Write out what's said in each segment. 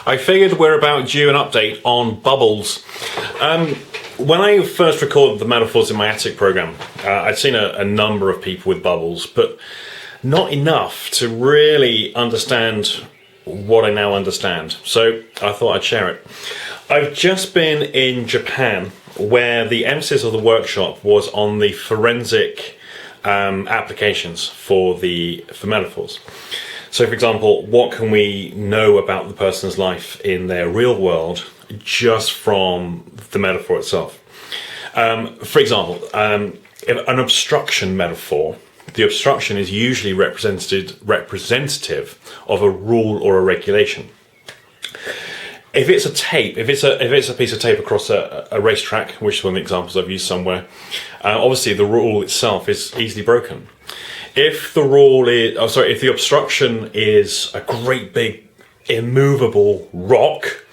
I figured we're about due an update on bubbles. When I first recorded the Metaphors in my Attic program, I'd seen a number of people with bubbles, but not enough to really understand what I now understand. So I thought I'd share it. I've just been in Japan, where the emphasis of the workshop was on the forensic applications for metaphors. So, for example, what can we know about the person's life in their real world just from the metaphor itself? For example, an obstruction metaphor, the obstruction is usually representative of a rule or a regulation. If it's a tape, if it's a piece of tape across a racetrack, which is one of the examples I've used somewhere, obviously the rule itself is easily broken. If the obstruction is a great big immovable rock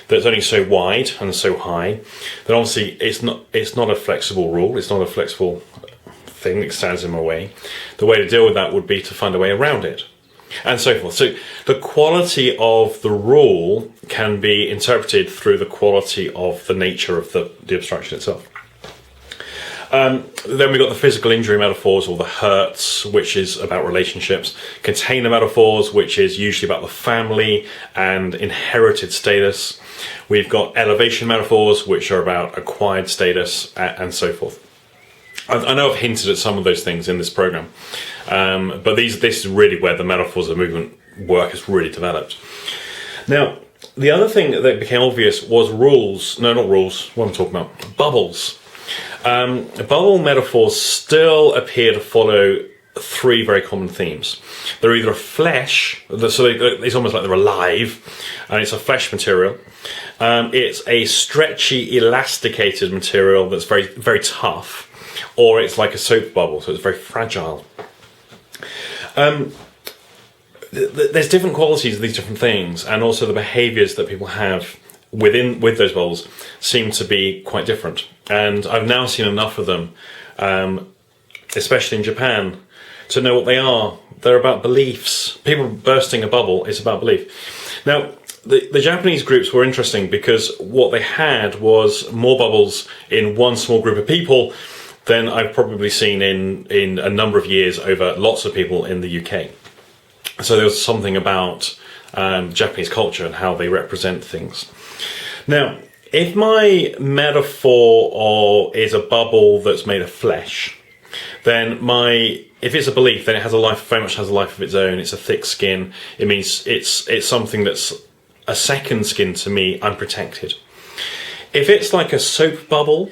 that's only so wide and so high, then obviously it's not a flexible rule. It's not a flexible thing that stands in my way. The way to deal with that would be to find a way around it, and so forth. So the quality of the rule can be interpreted through the quality of the nature of the obstruction itself. Then we've got the physical injury metaphors, or the hurts, which is about relationships. Container metaphors, which is usually about the family and inherited status. We've got elevation metaphors, which are about acquired status, and so forth. I know I've hinted at some of those things in this program, but this is really where the metaphors of movement work has really developed. Now, the other thing that became obvious was rules. No, not rules. What am I talking about? Bubbles. Bubble metaphors still appear to follow three very common themes. They're either a flesh, so it's almost like they're alive, and it's a flesh material. It's a stretchy, elasticated material that's very, very tough, or it's like a soap bubble, so it's very fragile. There's different qualities of these different things, and also the behaviours that people have with those bubbles seem to be quite different. And I've now seen enough of them, especially in Japan, to know what they are. They're about beliefs. People bursting a bubble is about belief. Now, the Japanese groups were interesting because what they had was more bubbles in one small group of people than I've probably seen in a number of years over lots of people in the UK. So there was something about Japanese culture and how they represent things. Now, if my metaphor is a bubble that's made of flesh, then if it's a belief, then it has very much has a life of its own. It's a thick skin. It means it's something that's a second skin to me. I'm protected. If it's like a soap bubble,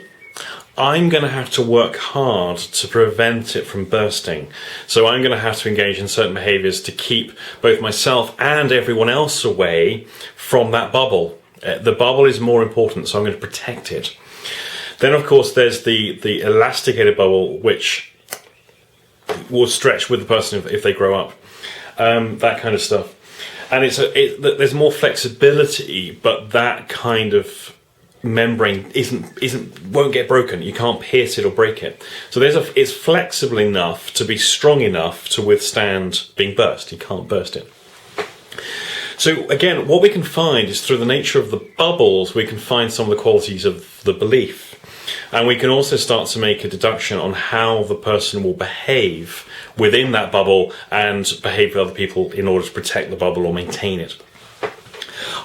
I'm going to have to work hard to prevent it from bursting. So I'm going to have to engage in certain behaviours to keep both myself and everyone else away from that bubble. The bubble is more important, so I'm going to protect it. Then, of course, there's the elasticated bubble, which will stretch with the person if they grow up. That kind of stuff. And there's more flexibility, but that kind of membrane won't get broken. You can't pierce it or break it. So it's flexible enough to be strong enough to withstand being burst. You can't burst it. So again, what we can find is through the nature of the bubbles, we can find some of the qualities of the belief. And we can also start to make a deduction on how the person will behave within that bubble and behave with other people in order to protect the bubble or maintain it.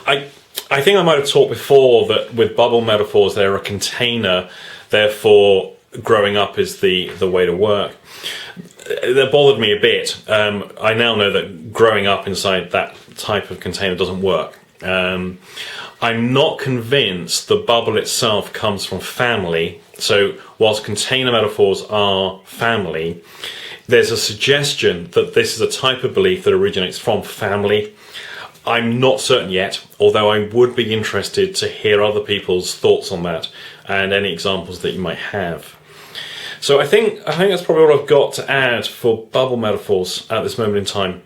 I think I might have talked before that with bubble metaphors, they're a container, therefore growing up is the way to work. That bothered me a bit. I now know that growing up inside that type of container doesn't work. I'm not convinced the bubble itself comes from family. So whilst container metaphors are family, there's a suggestion that this is a type of belief that originates from family. I'm not certain yet, although I would be interested to hear other people's thoughts on that and any examples that you might have. So I think that's probably what I've got to add for bubble metaphors at this moment in time.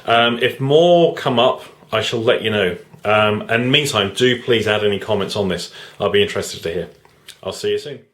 If more come up, I shall let you know. And in the meantime, do please add any comments on this. I'll be interested to hear. I'll see you soon.